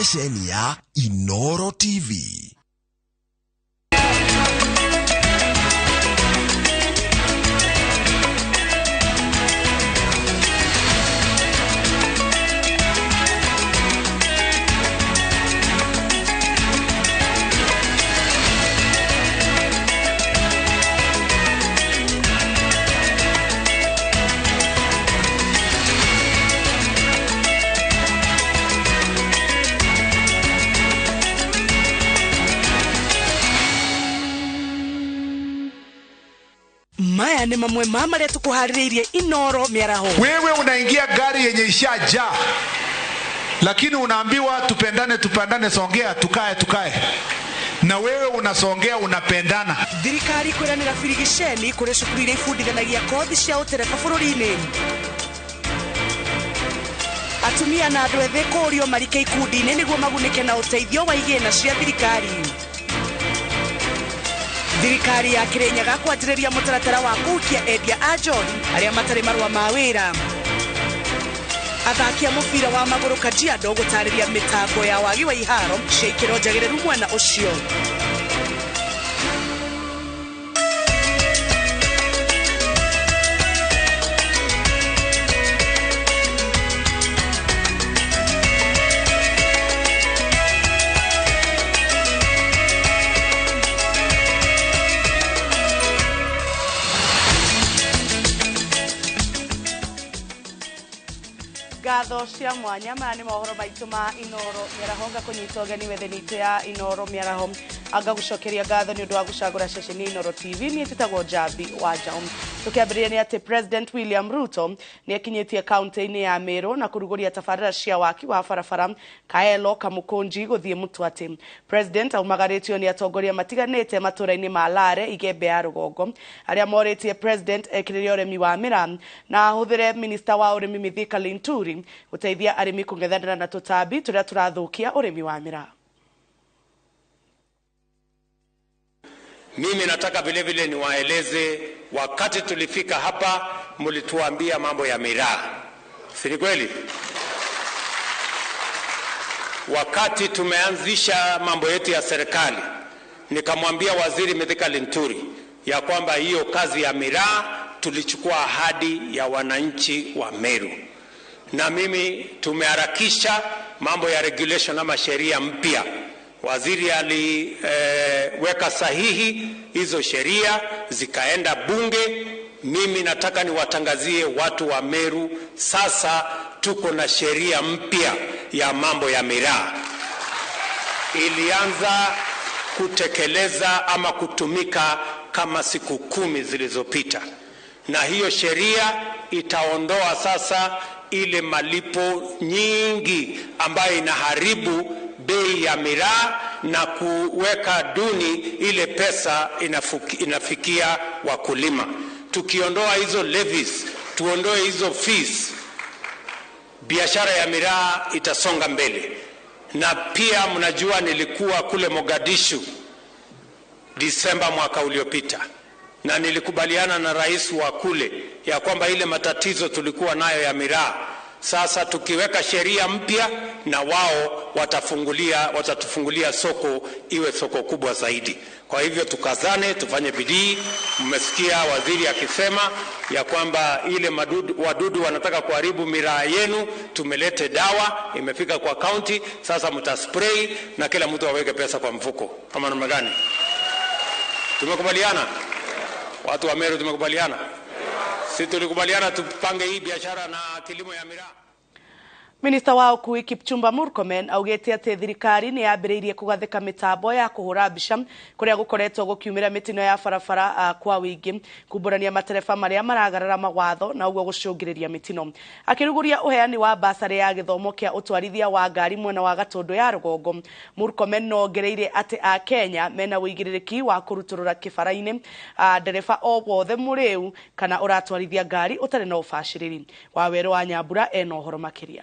ceceni ya Inoro TV. Maya ni mamwe mama letu kuhaririye Inoro miaraho. Wewe unaingia gari yenye ishajaa, lakini unaambiwa tupendane, songea, tukae. Na wewe unasongea, unapendana. Thirikari kwiranira firigisheni kuri cukuru iria ifundithanagia kothi cia utereka bururi-ini. Atumia na andu ethĩ kũrio marike ikundi-inĩ nĩguo magunĩke na ũteithio wa igĩna cia thirikari. Thirikari ya Kirinyaga kwanjĩrĩria mũtaratara wa kũhukia endia a njohi arĩa matarĩ marũa ma wĩra. Athaki a mũbira wa magũrũ Kajiado gũtarĩria mĩtambo ya wagi wa iharo cia ikĩro njagĩrĩru mwena ũcio. Gatho cia mwanya maya nĩ mohoro maitũ ma Inoro miarahonga kũnyita ũgeni wetheni ya Inoro miaraho anga gucokeria gatho nĩ ũndũ wa gucagũra ceceni Inoro TV nĩ tĩtagwo Jabi wa Jaum. Tukiambĩrĩria nĩ atĩ President William Ruto nĩ akinyĩtie kaunti-inĩ ya Meru na kũrugũria tabarĩra cia waki wa barabara Kaelo Kamukunji gũthiĩ Mutwati. President aumagarĩtio nĩ atongoria matiganĩte matũra-inĩ ma Lare Igembe ya Rũgongo arĩa morĩtie President ekĩrĩre ũrĩmi wa mĩraa na ahũthĩre Minister wa ũrĩmi Mithika Linturi gũteithia arĩmi kũng'ethanĩra na tũtambi tũrĩa tũrathũkia ũrĩmi wa mĩraa. Mimi nataka vile vile niwaeleze, wakati tulifika hapa mlituambia mambo ya miraa, si kweli? Wakati tumeanzisha mambo yetu ya serikali, nikamwambia Waziri Mithika Linturi ya kwamba hiyo kazi ya miraa tulichukua ahadi ya wananchi wa Meru, na mimi tumeharakisha mambo ya regulation ama sheria mpya. Waziri aliweka sahihi hizo sheria zikaenda bunge. Mimi nataka niwatangazie watu wa Meru, sasa tuko na sheria mpya ya mambo ya miraa. Ilianza kutekeleza ama kutumika kama siku 10 zilizopita, na hiyo sheria itaondoa sasa ile malipo nyingi ambayo inaharibu bei ya miraa na kuweka duni ile pesa inafikia wakulima. Tukiondoa hizo levies, tuondoe hizo fees, biashara ya miraa itasonga mbele. Na pia mnajua nilikuwa kule Mogadishu Disemba mwaka uliopita, na nilikubaliana na rais wa kule ya kwamba ile matatizo tulikuwa nayo ya miraa, sasa tukiweka sheria mpya na wao watatufungulia soko iwe soko kubwa zaidi. Kwa hivyo tukazane, tufanye bidii. Mmesikia waziri akisema ya kwamba ile wadudu wanataka kuharibu miraa yenu, tumelete dawa, imefika kwa county, sasa mtaspray na kila mtu aweke pesa kwa mfuko. Kama namna gani? Tumekubaliana? Watu wa Meru tumekubaliana? Sisi tulikubaliana tupange hii biashara na kilimo ya miraa. Minister wa Ukui Kipchumba Murkomen augĩte atĩ thirikari nĩ yambĩrĩirie kũgathĩka mĩtambo ya kũhũra mbica kũrĩa gũkoretwo gũkiumĩra mĩtino ya barabara kwa wĩingĩ, kumbũrania matereba marĩa maragarara mawatho na ũguo gũcũngĩrĩria mĩtino. Akĩrugũria ũheani wa basarĩ ya gĩthomo kĩa ũtwarithia wa ngari mwena wa Gatũndũ ya Rũgongo, Murkomen nongereire atĩ a Kenya mena ũigĩrĩrĩki wa kũrutũrũra kĩbara-inĩ ndereba o wothe mũrĩu kana ũratwarithia ngari ũtarĩ na ũbacĩrĩri. Wawerũ wa Nyambura ena ũhoro makĩria.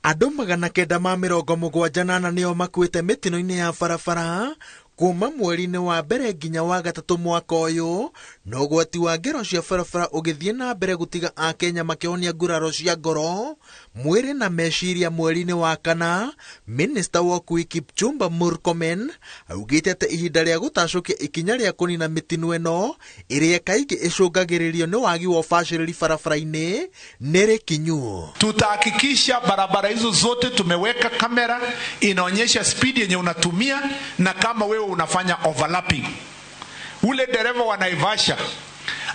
Andũ 978 nĩo makuĩte mĩtino-inĩ ya barabara kuma mweri-inĩ wa mbere nginya wa gatatũ mwaka ũyũ, na ũgwati wa ngero cia barabara ũgĩthiĩ na mbere gũtiga a Kenya makĩhonia nguraro cia ngoro mwiri na meciria mweri-ini wa kana, Minista wa Ũkui Kipchumba Murkomen augite ati ihinda ria gutacukia ikinya ria kunina mitino ino iria kaingi icungagiririo ni wagi wa ubaciriri barabara-ini nere kinyu. Tutahakikisha barabara hizo zote tumeweka kamera inaonyesha speed yenye unatumia na kama wewe unafanya overlapping. Ule dereva wa Naivasha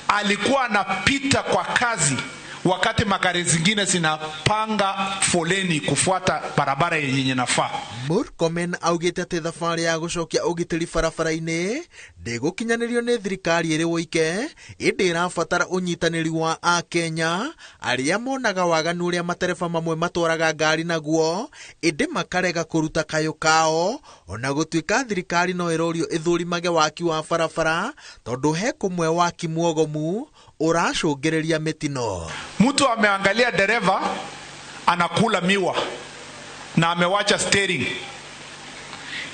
alikuwa anapita kwa kazi wakati magari zingine zinapanga foleni kufuata barabara yenye nafaa. Murkomen augite ati thabari ya gucokia ugitiri barabara-ini ndigukinyanirio ni thirikari iri wike, indi irabatara unyitaniri wa Akenya aria monaga waganu uria matereba mamwe matwaraga ngari naguo, indi makarega kuruta kayo kao, ona gutuika thirikari no irorio ithurimage waki wa barabara tondu he kumwe waki mwogomu uracungiriria mitino. Mtu ameangalia dereva anakula miwa na amewacha steering.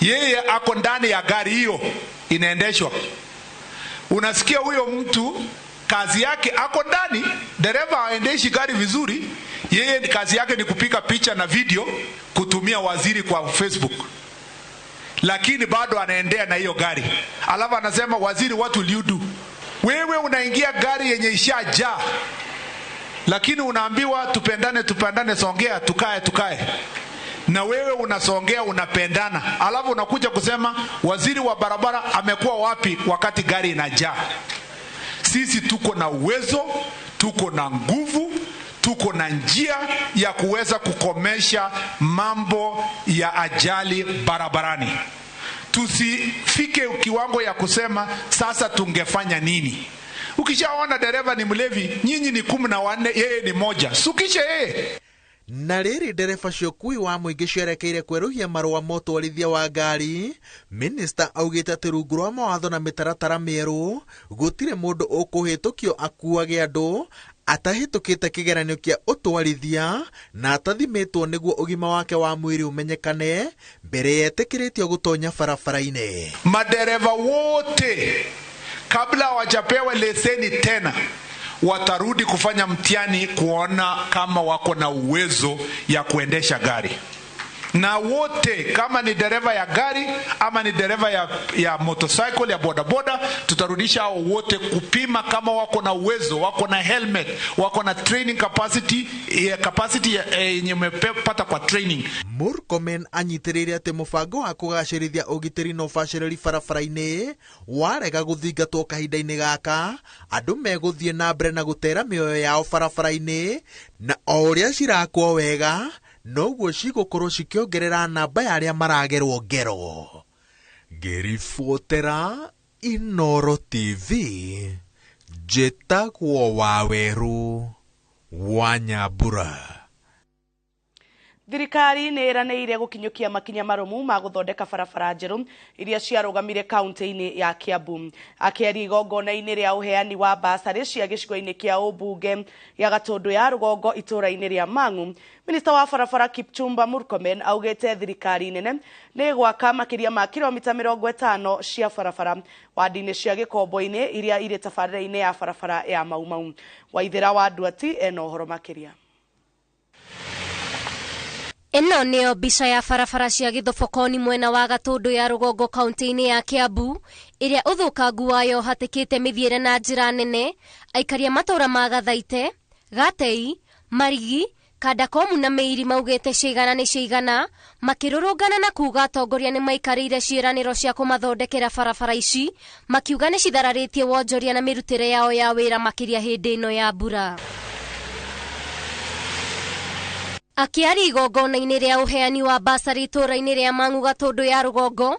Yeye ako ndani ya gari hiyo inaendeshwa. Unasikia huyo mtu kazi yake ako ndani, dereva aendeshi gari vizuri, yeye kazi yake ni kupika picha na video kutumia waziri kwa Facebook. Lakini bado anaendea na hiyo gari. Alafu anasema waziri, what will you do? Wewe unaingia gari yenye ishajaa, lakini unaambiwa tupendane, songea, tukae. Na wewe unasongea, unapendana. Alafu unakuja kusema waziri wa barabara amekuwa wapi wakati gari inajaa. Sisi tuko na uwezo, tuko na nguvu, tuko na njia ya kuweza kukomesha mambo ya ajali barabarani. Tusifike kiwango ya kusema sasa tungefanya nini. Ukishaona dereva ni mlevi, nyinyi ni 14, yeye ni moja, sukishe yeye. Na riri dereva ciokui wa muingi cierekeire kweruhia marua motwarithia wa ngari, Minista augite ati rungu rwa mawatho na mitaratara mieru gutire mundu ukuhitukio akuage andu atahitukite kigeranio kia utwarithia na atathimitwo niguo ugima wake wa mwiri umenyekane mbere yetikiritio gutonya barabara-ini. Madereva wote kabla hawajapewa leseni tena watarudi kufanya mtihani kuona kama wako na uwezo ya kuendesha gari. Na wote kama ni dereva ya gari ama ni dereva ya motorcycle ya bodaboda, tutarudisha hao wote kupima kama wako na uwezo, wako na helmet, wako na training capacity yenye umepata kwa training. Murkomen anyitirire ati mubango wa kugacirithia ugitiri no ubaciriri barabara-ini warega guthingatwo kahinda-ini gaka, andu meguthie na mbere na gutera mioyo yao barabara-ini, na o uria cirakwo wega noguo cigukorwo cikiongerera namba ya aria maragerwo ngero. Ngiribotera Inoro TV, njĩtagwo Waweru wa Nyambura. Thirikari nĩ ĩranĩire gũkinyũkia makinya marumu ma gũthondeka barabara njerũ iria ciarũgamire kaunti-inĩ ya Kiambu. Akĩaria igongona-inĩ rĩa ũheani wa basarĩ cia gĩcigo-inĩ kĩa ũmbunge ya Gatũndũ ya Rũgongo itũũra-inĩ rĩa Mang'u, Minista wa barabara Kipchumba Murkomen augĩte thirikari nene nĩ ĩgwaka makĩria ma kilomita 50 cia barabara wadi-inĩ cia gĩkombo-inĩ iria irĩ tabarĩra-inĩ ya barabara ya Maumau. Waithĩra wa Nduati ena ũhoro makĩria. Eno nĩyo mbica ya barabara cia gĩthobokoni mwena wa Gatũndũ ya Rũgongo kaunti-inĩ ya Kiambu ĩrĩa ũthũkangu wayo hatĩkĩte mĩthiĩre na njĩra nene. Aikaria matũũra ma Gathaite, Gatei, Marigi, Kandakomu na Mĩiri maugĩte ciigana nĩ ciigana, makĩrũrũngana na kuuga atongoria nĩ maikarĩire ciĩranĩro cia kũmathondekera barabara ici, makiuga nĩ cithararĩtie wonjoria na mĩrutĩre yao ya wĩra makĩria hĩndĩ ĩno ya mbura. Akiari igongona-inĩ rĩa ũheani wa basarĩ itũũra-inĩ rĩa Mang'u Gatũndũ ya Rũgongo,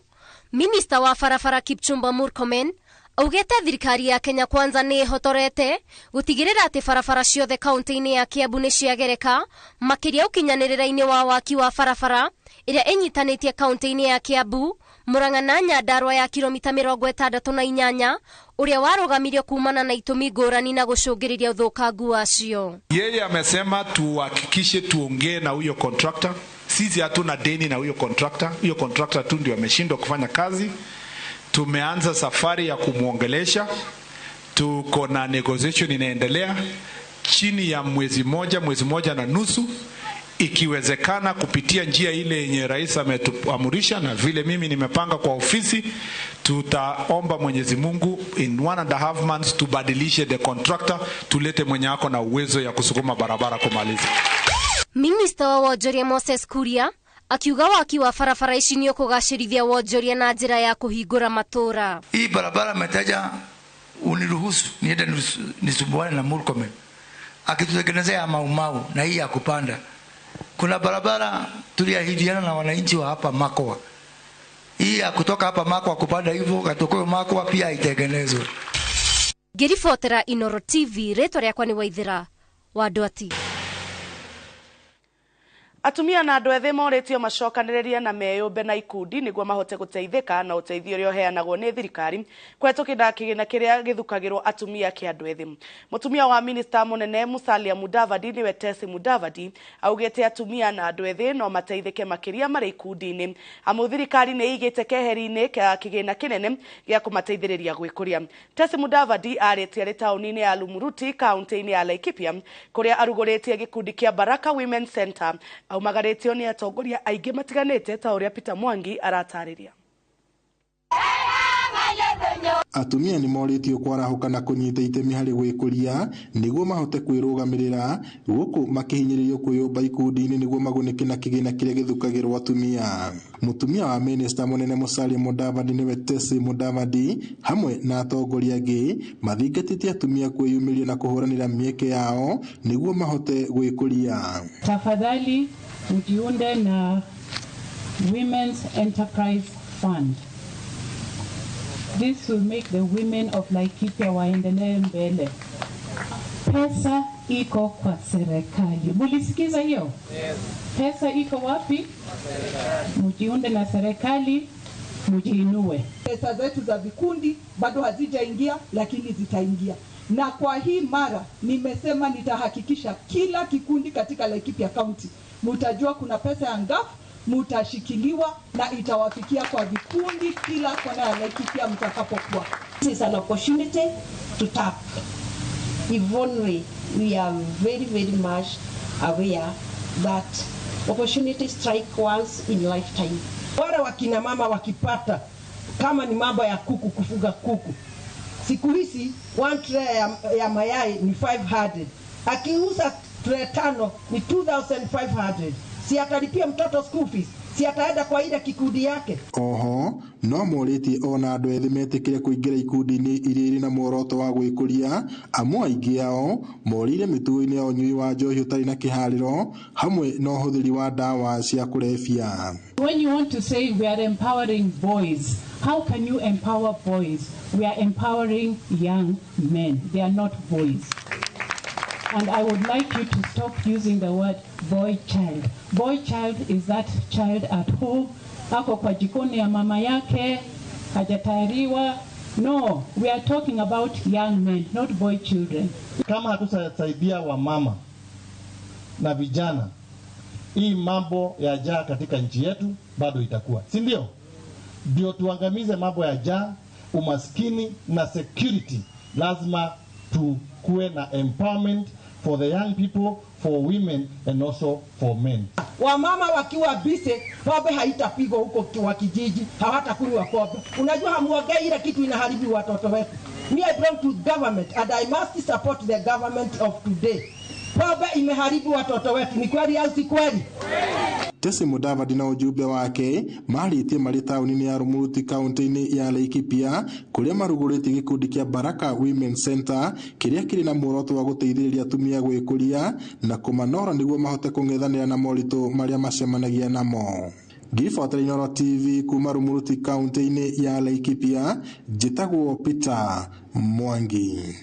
Minista wa barabara Kipchumba Murkomen augĩte thirikari ya Kenya Kwanza nĩ ĩhotorete gũtigĩrĩra atĩ barabara ciothe kaunti-inĩ ya Kiambu nĩ ciagereka, makĩria ũkinyanĩrĩra-inĩ wa waki wa barabara ĩrĩa ĩnyitanĩtie kaunti-inĩ ya Kiambu, Murang'a na Nyandarua ya kilomita 68 uria warugamirio kumana na itumi ngũrani na gũcũngĩrĩria ũthũkangu wacio. Yeye amesema tuhakikishe tuongee na huyo contractor. Sisi hatuna deni na huyo contractor. Huyo contractor tu ndio ameshindwa kufanya kazi. Tumeanza safari ya kumuongelesha. Tuko na negotiation inaendelea chini ya mwezi moja na nusu ikiwezekana kupitia njia ile yenye rais ametuamurisha na vile mimi nimepanga kwa ofisi, tutaomba Mwenyezi Mungu in 1.5 months tubadilishe the contractor, tulete mwenye ako na uwezo ya kusukuma barabara kumaliza. Minister wa Wonjoria Moses Kuria akiuga waki wa barabara ici ni ukugacirithia wonjoria na njira ya kuhingura matura. Hii barabara metaja uniruhusu niende nisumbuane na Murkomen akitutengenezea Mau na hii ya kupanda. Kuna barabara tuliahidiana na wananchi wa hapa Makwa, hii ya kutoka hapa Makwa kupanda hivyo Gatokoyo Makwa pia itengenezwe. Ngiribotera Inoro TV, rĩtwa rĩakwa nĩ Waithĩra wa Ndwati. Atumia na andũ ethĩ moretio macokanĩrĩria na meyũmbe na ikundi nĩguo mahote gũteithĩka na ũteithio ũrĩa ũheanagwo nĩ thirikari kũhetũkĩra kĩgĩna kĩrĩa gĩthukagĩrwo atumia kĩa andũ ethĩ. Mũtumia wa minista mũnene Musalia Mudavadi nĩwe Tesi Mudavadi augĩte atumia na andũ ethĩ no mateithĩke makĩria marĩ ikundi-inĩ, amu thirikari nĩ ĩigĩte keheri-inĩ kĩgĩna kĩnene gĩa kũmateithĩrĩria gwĩkũria. Tesi Mudavadi arĩtie arĩ taũni-inĩ ya Lumuruti kaunti-inĩ ya Laikipia kũrĩa arugũrĩtie gĩkundi kĩa Baraka Women Center. Umagaretio ni atongoria aingĩ matiganĩte ta ũrĩa Peter Mwangi aratarĩria. Atumia ni moritio kwarahuka na kunyita itemi harĩ gwĩkũria nĩguo mahote kwĩrũgamĩrĩra gũkũ makihinyĩrĩrio kwĩyũmba ikundi-inĩ nĩguo magunĩke na kĩgĩna kĩrĩa gĩthukagĩrwo atumia. Mũtumia wa minista mũnene Musalia Mudavadi nĩwe Tesi Mudavadi hamwe na atongoria angĩ mathingatĩtie atumia kwĩyumĩria na kũhũranĩra mĩeke yao nĩguo mahote gwĩkũria. Tafadhali mjiunde na Women's Enterprise Fund. This will make the women of Laikipia waendelee mbele. Pesa iko kwa serikali. Mulisikiza hiyo? Yes. Pesa iko wapi? Mjiunde na serikali, mjiinue. Pesa zetu za vikundi bado hazijaingia, lakini zitaingia. Na kwa hii mara nimesema nitahakikisha kila kikundi katika Laikipia County mutajua kuna pesa ya ngafu, mutashikiliwa na itawafikia kwa vikundi kila kona ya Laikipia mtakapokuwa. This is an opportunity to tap. Even we are very, very much aware that opportunity strike once in lifetime. Wale wakina mama wakipata kama ni mambo ya kuku, kufuga kuku, siku hizi 1 tray ya mayai ni 500. Akiuza tray 5 ni 2,500. Si atalipia mtoto school fees, si ataenda kwa ile kikundi yake. Oho no morĩtie ona andũ ethĩ metĩkĩre kũingĩra ikundi-inĩ iria irĩ na muoroto wa gwĩkũria, amwe aingĩ ao morire mĩtugo-inĩ ya ũnyui wa njohi ũtarĩ na kĩharĩro hamwe na ũhũthĩri wa ndawa cia kũrebia. When you want to say we are empowering boys, how can you empower boys? We are empowering young men. They are not boys. And I would like you to stop using the word boy child. Boy child is that child at home, ako kwa jikoni ya mama yake, hajatayariwa. No, we are talking about young men, not boy children. Kama hatutasaidia wa mama na vijana, hii mambo ya njaa katika nchi yetu bado itakuwa. Si ndio? Ndio tuangamize mambo ya njaa, umaskini na security. Lazima tukuwe na empowerment for the young people, for women and also for men. Wamama wakiwa busy, pombe haitapigwa huko kwa kijiji, hawatakunywa pombe. Unajua hamuongei ile kitu inaharibu watoto wetu. Me I belong to government and I must support the government of today. Pombe imeharibu watoto wetu. Ni kweli au si kweli? Tesi Mudavadi na ujumbe wake marĩtie marĩ taũni-inĩ ya Lumuruti kaunti-inĩ ya Laikipia kũrĩa marugũrĩtie gĩkundi kĩa Baraka Women Center kĩrĩa kĩrĩ na muoroto wa gũteithĩrĩria atumia gwĩkũria na kũmanora nĩguo mahote kũng'ethanĩra na moritũ marĩa macemanagia namo. Ngiribotera Inoro TV kuma Lumuruti kaunti-inĩ ya Laikipia, njĩtagwo Peter Mwangi.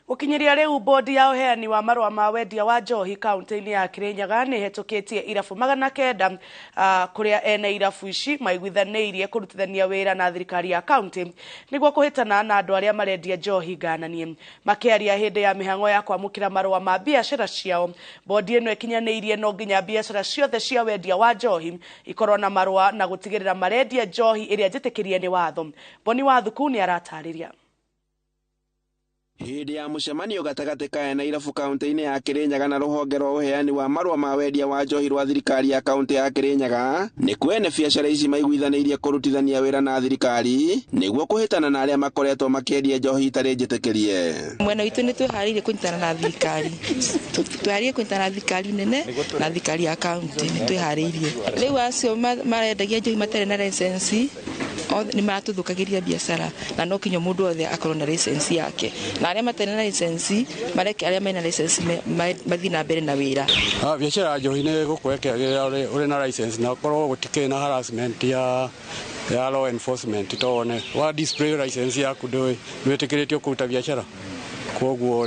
Ukinyiria riu bodi ya uheani wa marua ma wendia wa njohi kaunti-inĩ ya Kirinyaga nĩ hetũkĩtie irabu 900 kũrĩa ene irabu ici maiguithanĩirie kũrutithania wĩra na thirikari ya kaunti nĩguo kũhĩtana na andũ arĩa marendia njohi ngananie. Makĩaria hĩndĩ ya mĩhang'o ya kwamũkĩra marua ma biacara ciao, bodi ĩno ĩkinyanĩirie no nginya biacara ciothe cia wendia wa njohi ikorwo na marua na gũtigĩrĩra marendia njohi ĩrĩa njĩtĩkĩrie nĩ watho. Boni wa Thuku nĩ aratarĩria. Hĩndĩ ya mũcemanio gatagatĩ ka na irabu kaunti-inĩ ya Kirinyaga na rũhonge rwa ũheani wa marũa ma wendia wa njohi rwa thirikari ya kaunti ya Kirinyaga, nĩ kwene biacara ici maiguithanĩirie kũrutithania wĩra na thirikari nĩguo kũhĩtana na arĩa makoretwo makĩendia njohi itarĩ njĩtĩkĩrie. Mwena witũ nĩ twĩharĩirie kũnyitana na thirikari, twĩharĩirie kũnyitana na thirikari nene na thirikari ya kaunti, nĩ twĩharĩirie. Rĩu acio marendagia njohi matarĩ na license nĩ maratũthũkagĩria biacara, na no kinya mũndũ wothe akorwo na license yake, na arĩa matarĩ na license mareke arĩa mena license mathiĩ na mbere na wĩra. Biacara ya njohi nĩ gũkwekagĩrĩra ũrĩ na license na korwo gũtikĩrĩ na harassment ya law enforcement, tone wa display license yaku ndũĩ nĩwĩtĩkĩrĩtio kũruta biacara, koguo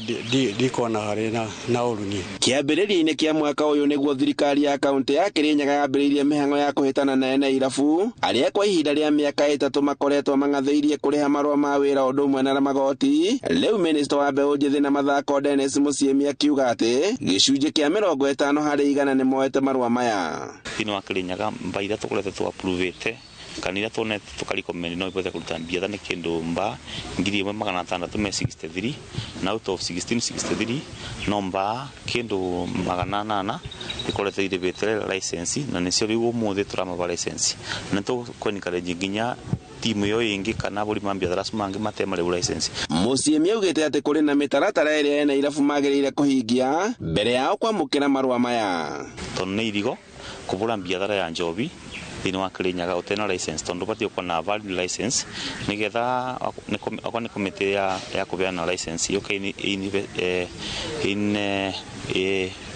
ndikona harĩ na ũruni. Kĩambĩrĩria-inĩ kĩa mwaka ũyũ nĩguo thirikari ya kaunti ya Kirinyaga yambĩrĩirie mĩhang'o ya kũhĩtana na ene irabu arĩa kwa ihinda rĩa mĩaka 3 makoretwo mang'athĩirie kũrĩha marũa ma wĩra ũndũ ũmwe na magoti. Rĩu minista wa mbeũ njĩthĩ na mathako Dennis Musyimi akiuga atĩ gĩcunjĩ kĩa 50 harĩ 100 nĩ moete marũa maya. Thĩinĩ wa Kirinyaga mbaitha tũkoretwo tũ-approvĩte kanitha tuonete tukarecommend no ibote kuruta biatha nĩ kĩndũ mba 1663 na out of 1663 no mba kĩndũ 800 ikoretwo irĩbĩte license na nĩcio rĩu ũmũthĩ tũramaba license na tũkũencourage nginya timu yo ingi kana buri mambiathara mangi matema rĩu license. Musyimi augĩte atĩ kũrĩ na mĩtaratara ĩrĩa ene irabu magĩrĩire kũhingia mbere yao kwamũkĩra marũa maya. Tondũ nĩ irigo kũbũra biathara ya njobi thĩinĩ wa Kirinyaga ũtena license tondũ ũbatiĩ gũkorwo na valid license nĩgetha akorwo nĩ komiti ya kũbeana license yoka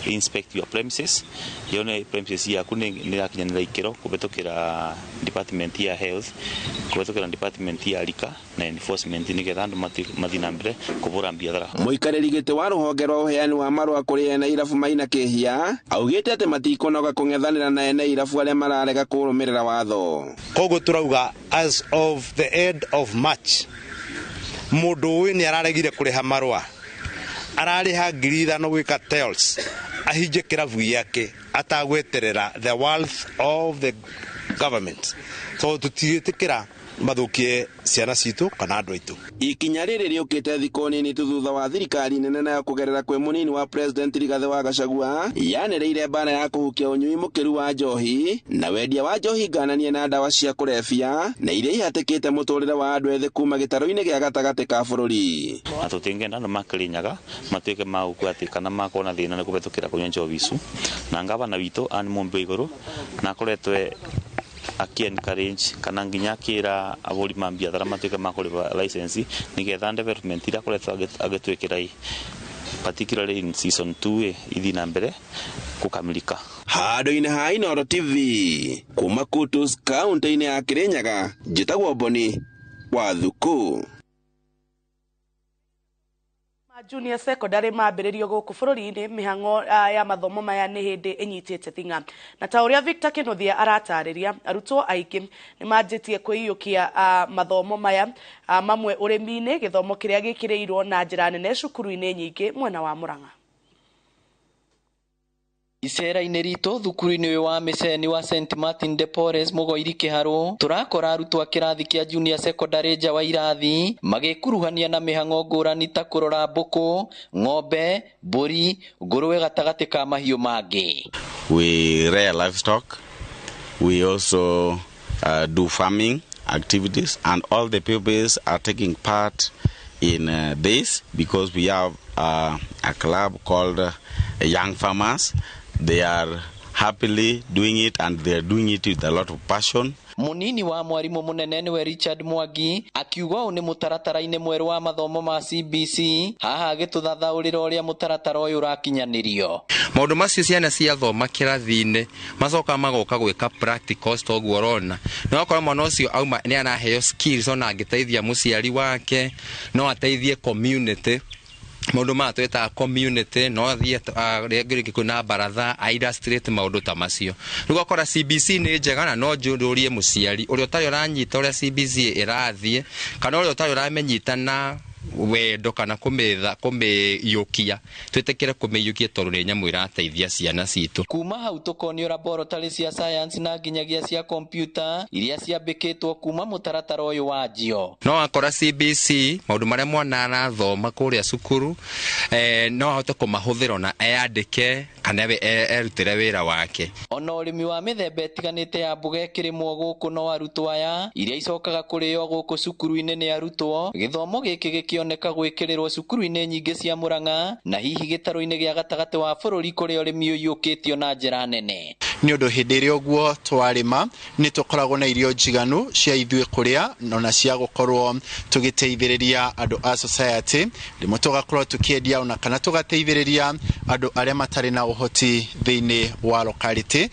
inspect your premises yone premises yaku nĩ yakinyanĩra ikĩro kũbĩtũkĩra department ya health, kũbĩtũkĩra department ya rika na enforcement nĩgetha andũ mathiĩ na mbere kũbũra biathara. Mũikarĩri gĩtĩ wa rũhonge rwa ũheani wa marũa kũrĩ ene irabu Maina Kĩhia augĩte atĩ matikonoga kũng'ethanĩra na ene irabu arĩa mararega kũrũmĩrĩra watho. Koguo turauga as of the end of March mũndũ ũyũ nĩ araregire kũrĩha marũa, ararĩha 5,000 gwĩka tails ahinje kĩrabu gĩake atagweterera the wealth of the government. So tũtigĩtĩkĩra mathũkie ciana citũ kana andũ aitũ. Ikinya rĩrĩ rĩũkĩte thikũ nini tu thutha wa thirikari nene nayo kũgerera kwĩ mũnini wa president Rigathĩ wa Gachagua yanĩrĩire mbara ya kũhukia ũnyui mũkĩru wa njohi na wendia wa njohi ngananie na ndawa cia kũrebia na iria ihatĩkĩte mũtũrĩre wa andũ ethĩ kuma gĩtarũ-inĩ gĩa gatagatĩ ka bũrũri. Na tũtingĩenda andũ makĩrinyaga matuĩke magũkua kana makorwo na thĩna nĩ kũbĩtũkĩra kũnyua njohi icu, na ngavana witũ ani mũmbĩ igũrũ na akoretwe aki-encourage kana nginya akĩra abũri ma biathara matuĩke makũrĩba license nĩgetha development iria akoretwo agĩtwĩkĩra particularly in season 2 ithi na mbere kukamilika. Handũ-inĩ ha Inooro TV kuma Kutus kaunti-inĩ ya Kirinyaga, njĩtagwo Boni wa Thuku. Junior secondary mambĩrĩrio gũkũ bũrũri-inĩ mĩhang'o ya mathomo maya nĩ hĩndĩ ĩnyitĩte thing'a, na ta ũrĩa Victor Kĩnuthia aratarĩria arutwo aingĩ nĩ manjĩtie kwĩiyũkia mathomo maya mamwe ũrĩmi-inĩ, gĩthomo kĩrĩa gĩkĩrĩirwo na njĩra nene cukuru-inĩ nyingĩ mwena wa Murang'a. Icera-inĩ ritũ thukuru-inĩ ũyũ wa Mĩceni wa St Martin de Porres Mũgoiri Kĩharũ tũrakora arutwo a kĩrathi kĩa junior secondary nja wa irathi magĩkuruhania na mĩhang'o ngũrani ta kũrora mbũkũ, ng'ombe, mbũri, ngũrũwe gatagatĩ ka mahiũ mangĩ. We rear livestock. We also do farming activities and all the pupils are taking part in this because we have a club called Young Farmers. They are happily doing it and they are doing it with a lot of passion. Munini wa mwarimu munene niwe Richard Mwangi akiuga ũũ nĩ mũtaratara-inĩ mwerũ wa mathomo ma CBC, haha agĩtũthathaũrĩra ũrĩa mũtaratara ũyũ ũrakinyanĩrio. Maũndũ macio ciana ciathoma kĩrathi-inĩ macoka magoka gwĩka practicals toguo ũrona. No okorwo mwana ũcio auma nĩ anaheo skills ona angĩteithia mũciari wake, no ateithie community. Maũndũ ma twĩtaga community no athiĩ rĩngĩ kwĩna baratha illustrate maũndũ ta macio. Rĩu ũkora CBC nĩ njega na no njũrie mũciari ũrĩa ũtarĩ ũranyita ũrĩa CBC ĩrathiĩ kana ũrĩa ũtarĩ ũramenyita na wendo kana kumiyukia twitikire kumiyukia tondu ni nyamu irateithia ciana citu. Kuma hau tukonio laboratory cia science na nginyagia cia computer iria ciambikitwo kuma mutaratara uyu wa jio. No akora CBC maundu maria mwana arathoma kuria cukuru no ahote kumahuthira na eandike kana erutire wira wake. Ona urimi wa mithemba itiganite ya mbuga ikirimwo guku no arutwo aya iria icokaga kurio guku cukuru-ini ni arutwo. Githomo giki gikioneka gwikirirwo cukuru-ini nyingi cia Murang'a na hihi gitaro-ini gia gatagati wa bururi kuria urimi uyukitio na njira nene. Ni undu hindi ria uguo twarima ni tukoragwo na irio njiganu cia ithue kuria na cia gukorwo tugiteithiriria andu a society rimwe tugakorwo tukiendia ona kana tugateithiriria andu aria matari na uhoti thiini wa locality.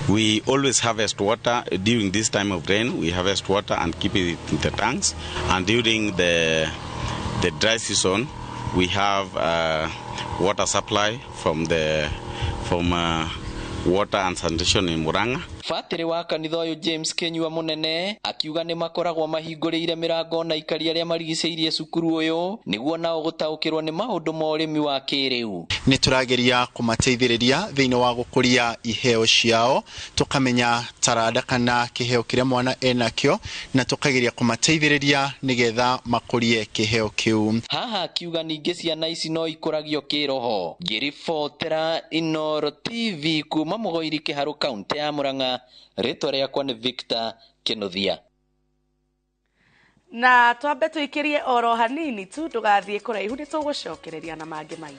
We always harvest water during this time of rain. We harvest water and keep it in the tanks, and during the dry season we have water supply from water and sanitation in Murang'a. Fatiri wa kanitha uyu James Kenyua munene akiuga ni makoragwo mahinguriire mirango na ikari aria marigiceirie cukuru uyu niguo nao gutaukirwo ni maundu ma urimi wa kiriu. Ni turageria kumateithiriria thiini wa gukuria iheo ciao tukamenya tarada kana kiheo kiria mwana enakio na tukageria kumateithiriria nigetha makurie kiheo kiu. Haha akiuga ningi ciana ici no ikuragio kiroho. Ngiribotera Inoro TV kuma Mugoiri Kiharu kaunti ya Murang'a. Rĩtwa rĩakwa nĩ Victor Kĩnuthia. Na twambe tuikirie oro hanini tu tugathie kuraihu ni tugucokereria na mangi maingi.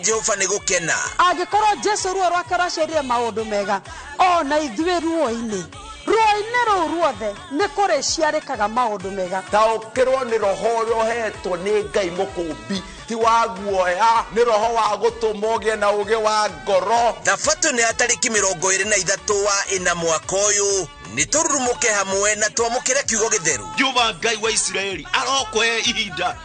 Jehova ni gukena angikorwo Jesu ruo rwake rwacerire maundu mega ona ithuĩ ruo-ini ruothe nĩ kũrĩ ciarĩkaga maundu mega. taũkĩrwo nĩ roho riohetwo nĩ Ngai mũkũmbi ti wa guoya nĩ roho wa gũtũma ũgĩe na ũgĩ wa ngoro. Thabatũ nĩ ya tarĩki 23 wa ĩna mwaka ũyũ ni tururumuke hamwe na twamukire kiugo githeru. Jehova Ngai wa Israeli arokwe ihinda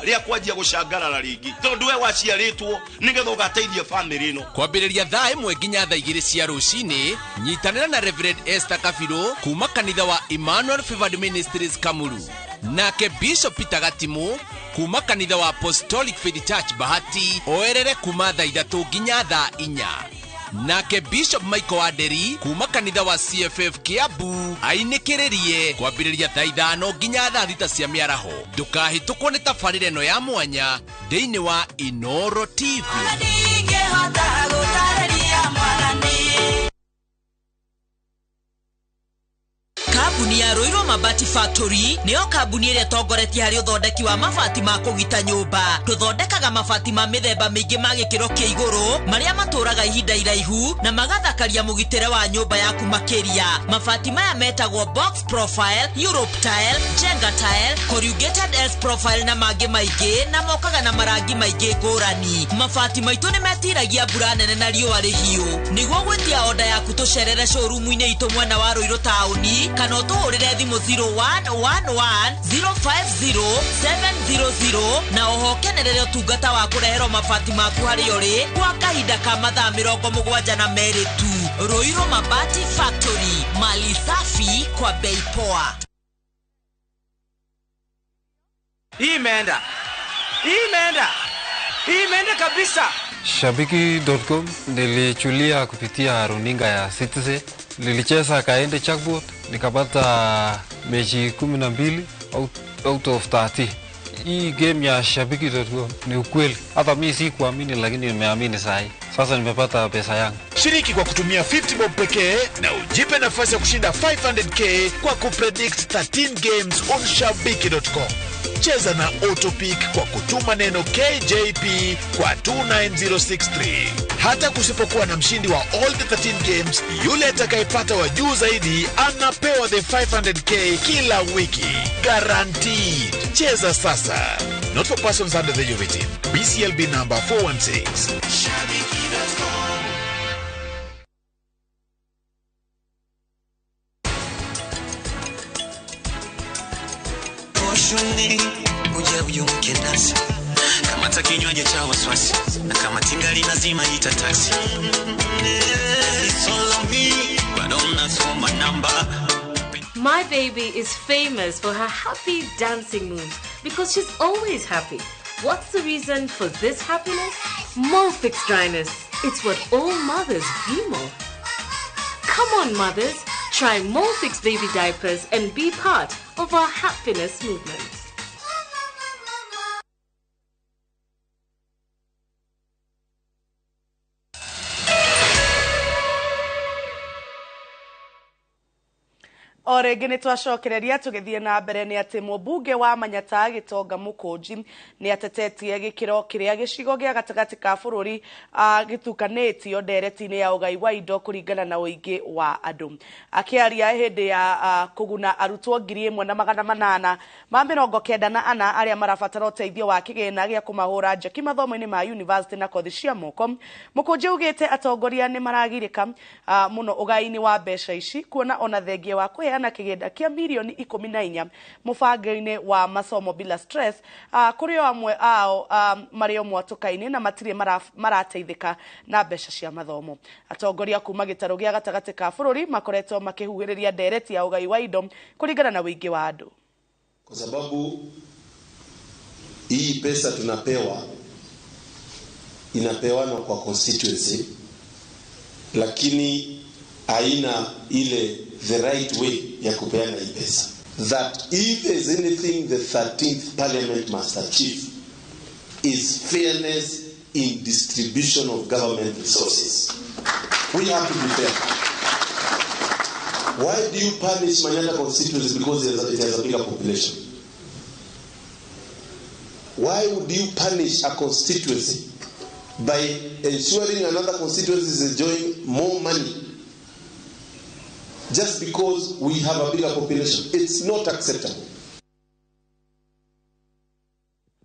ria kwanjia gucangarara ringi tondu we waciaritwo nigetha ugateithia family ino. Kwambĩrĩria thaa 1 nginya thaa 2 cia rũcinĩ nyitanĩra na Reverend Esther Kabiro kuma kanitha wa Emmanuel Favored Ministries Kamuru, nake Bishop Peter Gatimu kuma kanitha wa Apostolic Faith Church Bahati oerere kuma thaa 3 nginya thaa 4, nake Bishop Michael Waderi kuma kanitha wa CFF Kiambu ainĩkĩrĩrie kwambĩrĩria thaa 5 nginya thaa 6 cia mĩaraho. Ndũkahĩtũkwo nĩ tabarĩra ĩno ya mwanya thĩinĩ wa Inoro TV. Kambuni ya Roiro Mabati Factory niyo kambuni ĩrĩa tongoretie harĩ ũthondeki wa mabati ma kũgita nyũmba. Tũthondekaga mabati ma mĩthemba mĩingĩ ma gĩkĩro kĩa igũrũ marĩa matũraga ihinda iraihu na magathakaria mũgitĩre wa nyũmba yaku makĩria. Mabati maya metagwo box profile, Europe tile, Jenga tile, corrugated S profile na mangĩ maingĩ na mokaga na marangi maingĩ ngũrani. Mabati maitũ nĩ metiragia mbura nene na riũa rĩhiũ. Nĩguo gwĩtia order yaku tũcerere showroom-inĩ itũ mwena wa Roiro taũni kana ũtũhũrĩre thimũ 0111050700 na oho kenerere ũtungata wa kũreherwo mabati maku harĩ ũrĩ kwa kahinda ka mathaa 72 tu. Roiro Mabati Factory, mali safi kwa bei poa. Imeenda kabisa. Shabiki.com nilichulia kupitia runinga ya Citizen. Nilicheza kaende jackpot nikapata mechi 12 out of 30. Hii game ya Shabiki.com ni ukweli. Hata mimi si kuamini lakini nimeamini sahi. Sasa nimepata pesa yangu. Shiriki kwa kutumia 50 bob pekee na ujipe nafasi ya kushinda 500k kwa kupredict 13 games on Shabiki.com. Cheza na autopick kwa kutuma neno KJP kwa 29063. Hata kusipokuwa na mshindi wa all the 13 games, yule atakayepata wa juu zaidi anapewa the 500k kila wiki. Guaranteed. Cheza sasa. Not for persons under the age of 18. BCLB number 416. uje uyumuke nasi kama takinywaje cha waswasi na kama tingali lazima ita taxi. It's all on me, but don't ask for my number. My baby is famous for her happy dancing moves because she's always happy. What's the reason for this happiness? Molfix dryness. It's what all mothers dream of. Come on, mothers. Try Molfix baby diapers and be part of our happiness movement. O rĩngĩ nĩ twacokereria tũgĩthiĩ na mbere nĩ atĩ mũmbunge wa Manyata Gĩtonga Mũkũnji nĩ atetetie gĩkĩro kĩrĩa gĩcigo gĩa gatagatĩ ka bũrũri gĩtukanĩtio ndereti-inĩ ya ũgai wa indo kũringana na ũingĩ wa andũ. Akĩaria hĩndĩ ya kũguna arutwo 1,894 arĩa marabatara ũteithio wa kĩgĩna gĩa kũmahũra njeki mathomo-inĩ ma university na kothi cia moko, Mũkũnji augĩte atongoria nĩ maragirĩka mũno ũgai-inĩ wa mbeca ici kuona ona thengia wa na kigenda kia milioni 14 mũbango-inĩ wa masomo bila stress kũrĩ amwe ao marĩ mwatũka-inĩ na matirĩ marateithĩka na mbeca cia mathomo. Atongoria kuma gĩtarũ gĩa gatagatĩ ka bũrũri makoretwo makĩhuhĩrĩria ndereti ya ũgai wa indo kũringana na wĩingĩ wa andũ. Kwa sababu hii pesa tunapewa inapewanwa kwa constituency, lakini haina ile the right way ya kupeana hii pesa. That if there's anything the 13th parliament must achieve is fairness in distribution of government resources. We have to be fair. Why do you punish Manyata constituency because it has a bigger population? Why would you punish a constituency by ensuring another constituency is enjoying more money just because we have a bigger population? It's not acceptable.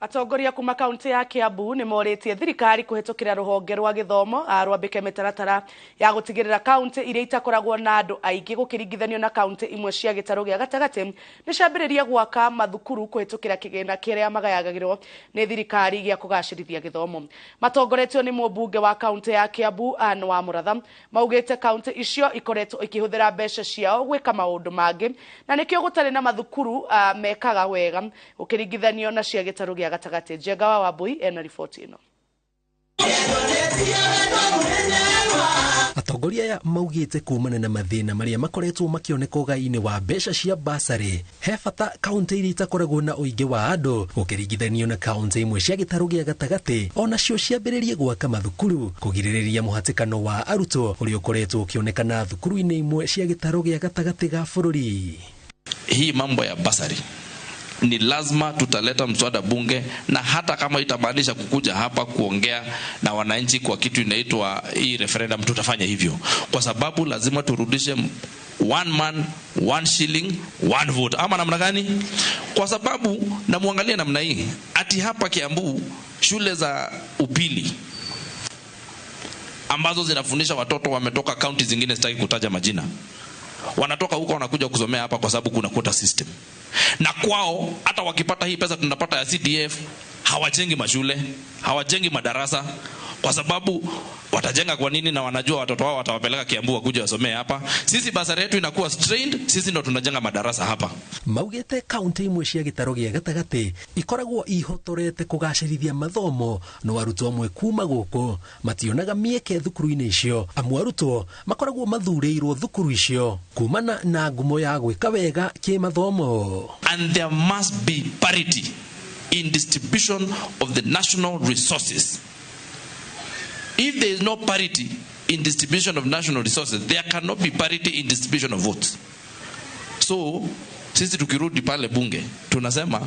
Atongoria kuma kaunti ya Kiambu nĩ morĩtie thirikari kũhetũkĩra rũhonge rwa gĩthomo rwambĩke mĩtaratara ya gũtigĩrĩra kaunti iria itakoragwo na andũ aingĩ gũkĩringithanio na kaunti imwe cia gĩtarũ gĩa gatagatĩ nĩ ciambĩrĩria gwaka mathukuru kũhetũkĩra kĩgĩna kĩrĩa magayagagĩrwo nĩ thirikari gĩa kũgacĩrithia gĩthomo. Matongoretio nĩ mũmbunge wa kaunti ya Kiambu Anne wa Mũratha maugĩte kaunti icio ikoretwo ikĩhũthĩra mbeca ciao gwĩka maũndũ mangĩ na nĩkĩo gũtarĩ na mathukuru mekaga wega gũkĩringithanio na cia gĩtarũ gĩa gatagatĩ. Njenga wa Bui ena riboti ĩno. Atongoria ya maugĩte kumana na mathĩna marĩa makoretwo makĩoneka ũgai-inĩ wa mbeca cia basarĩ he bata kaunti iria itakoragwo na ũingĩ wa andũ gũkĩringithanio na kaunti imwe cia gĩtarũ gĩa gatagatĩ onacio ciambĩrĩrie gwaka mathukuru kũgirĩrĩria mũhatĩkano wa arutwo ũrĩa ũkoretwo ũkĩonekana thukuru-inĩ imwe cia gĩtarũ gĩa gatagatĩ ga bũrũri. Hii mambo ya basari ni lazima tutaleta mswada bunge, na hata kama itamaanisha kukuja hapa kuongea na wananchi kwa kitu inaitwa hii referendum, tutafanya hivyo, kwa sababu lazima turudishe one man, one shilling, one vote. Ama namna gani? Kwa sababu na muangalie namna hii, ati hapa Kiambu shule za upili ambazo zinafundisha watoto wametoka county zingine, sitaki kutaja majina, wanatoka huko wanakuja kusomea hapa kwa sababu kuna quota system. Na kwao hata wakipata hii pesa tunapata ya CDF, hawajengi mashule, hawajengi madarasa, kwa sababu watajenga kwa nini na wanajua watoto wao watawapeleka Kiambu wakuja wasomee hapa. Sisi basari yetu inakuwa strained, sisi ndo tunajenga madarasa hapa. Maugĩte kaunti imwe cia gĩtarũ gĩa gatagatĩ ikoragwo ihotorete kũgacĩrithia mathomo no arutwo amwe kuma gũkũ mationaga mĩeke thukuru-inĩ icio. Amwe arutwo makoragwo mathurĩirwo thukuru icio kumana na ngumo ya gwĩka wega kĩmathomo. And there must be parity in distribution of the national resources. If there is no parity in distribution of national resources, there cannot be parity in distribution of votes. So, sisi tukirudi pale bunge, tunasema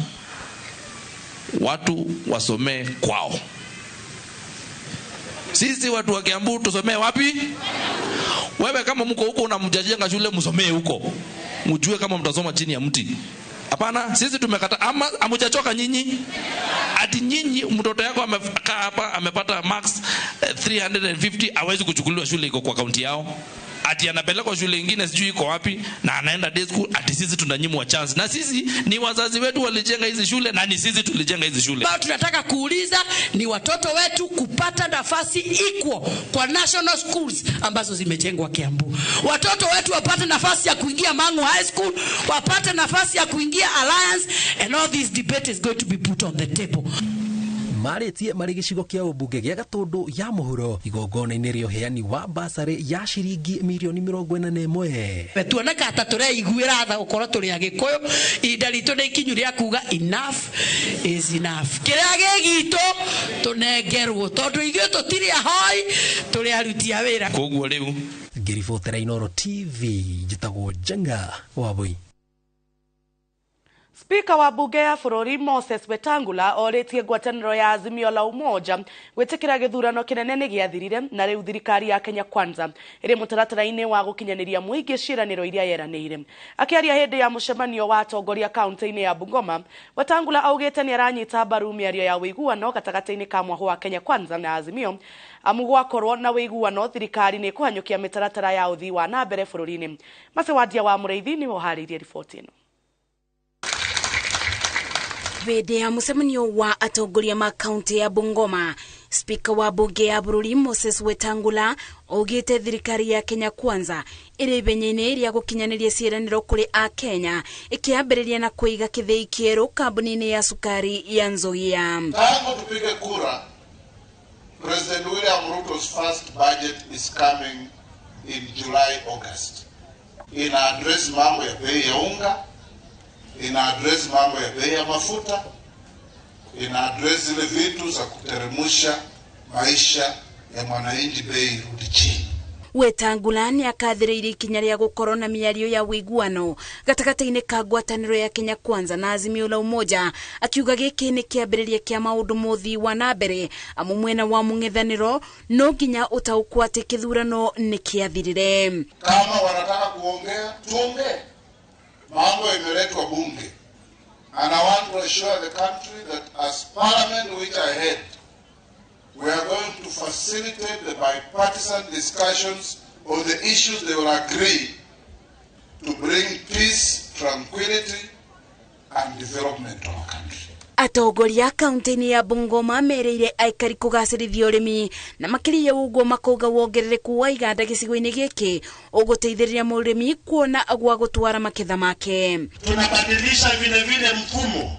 watu wasomee kwao. Sisi watu wa Kiambu tusomee wapi? Wewe kama mko huko unamjajenga shule, msomee huko. Mjue kama mtasoma chini ya mti. Hapana, sisi tumekata. Ama amujachoka nyinyi? ati nyinyi mtoto yako amekaa hapa amepata max 350 hawezi kuchukuliwa shule iko kwa kaunti yao. Ati anapelekwa shule nyingine sijui iko wapi na anaenda day school, ati sisi tunanyimwa chance. Na sisi ni wazazi wetu walijenga hizi shule na ni sisi tulijenga hizi shule. Bao tunataka kuuliza ni watoto wetu kupata nafasi equal kwa national schools ambazo zimejengwa Kiambu. Watoto wetu wapate nafasi ya kuingia Mangu High School, wapate nafasi ya kuingia Alliance, and all this debate is going to be put on the table. Marĩtie marĩ gĩcigo kĩa ũmbunge gĩa Gatũndũ ya mũhuro igongona-inĩ rĩa ũheani wa basarĩ ya ciringi mirioni 41. Tuoneka ata tũreiguĩra tha gũkorwo tũrĩ Agĩkũyũ, ihinda ritũ nĩ ikinyu rĩa kuga enough is enough. Kĩrĩa gĩgitũ tũnengerwo tondũ ithuĩ tũtirĩ ahoi, tũrĩ aruti a wĩra. Koguo rĩu ngĩribotera Inooro TV njĩtagwo Njenga Wabui. Spika wa bunge ya bũrũri Moses Wetangula orĩtie ngwatanĩro ya Azimio la Umoja gwĩtĩkĩra gĩthurano kĩnene nĩ gĩathirire na rĩu thirikari ya Kenya Kwanza ĩrĩ mũtaratara-inĩ wa gũkinyanĩria mũingĩ ciĩranĩro iria yeranĩire. Akĩaria hĩndĩ ya mũcemanio wa atongoria kaunti-inĩ ya Bungoma, Wetangula augĩte nĩ aranyita mbaru mĩario ya wĩiguano gatagatĩ-inĩ ka mwahũ wa Kenya Kwanza na Azimio amu gwakorwo na wĩiguano thirikari nĩ kũhanyũkia mĩtaratara ya ũthii wa na mbere bũrũri-inĩ. Macewadia wa Mũrĩithi nĩ woharĩirie riboti ĩno. Hĩndĩ ya mũcemanio wa atongoria ma kaunti ya Bungoma, spika wa bunge ya bũrũri Moses Wetangula augĩte thirikari ya Kenya Kwanza ĩrĩ ibenye-inĩ rĩa gũkinyanĩria ciĩranĩro kũrĩ a Kenya ĩkĩambĩrĩria na kũiga kĩthĩi kĩerũ kambuni-inĩ ya sukari ya Nzoia. Tangu tupige kura, President William Ruto's first budget is coming in July, August. Ina address mambo ya bei ya unga, ina address mambo ya bei ya mafuta, ina address zile vitu za kuteremusha maisha ya mwananchi bei rudi chini. Wetangula nĩ akathĩrĩirie ikinya rĩa gũkorwo na mĩario ya wĩiguano gatagatĩ-inĩ ka ngwatanĩro ya Kenya Kwanza na Azimio la Umoja, akiuga gĩkĩ nĩ kĩambĩrĩria kĩa maũndũ mothi wa na mbere amu mwena wa mũng'ethanĩro no nginya ũtaũkwo atĩ kĩthurano nĩ kĩathirire. Kama wanataka kuongea tuongee, mambo imeletwa bunge, and I want to assure the country that as parliament which I head, we are going to facilitate the bipartisan discussions on the issues they will agree to bring peace, tranquility, and development to our country. Atongoria kaunti-inĩ ya Bungoma mereire aikari kũgacĩrithia ũrĩmi na makĩria ũguo makauga wongerereku wa iganda gĩcigo-inĩ gĩkĩ ũgũteithĩrĩria mũrĩmi kuona gwa gũtwara maketha make. Tunabadilisha vile mfumo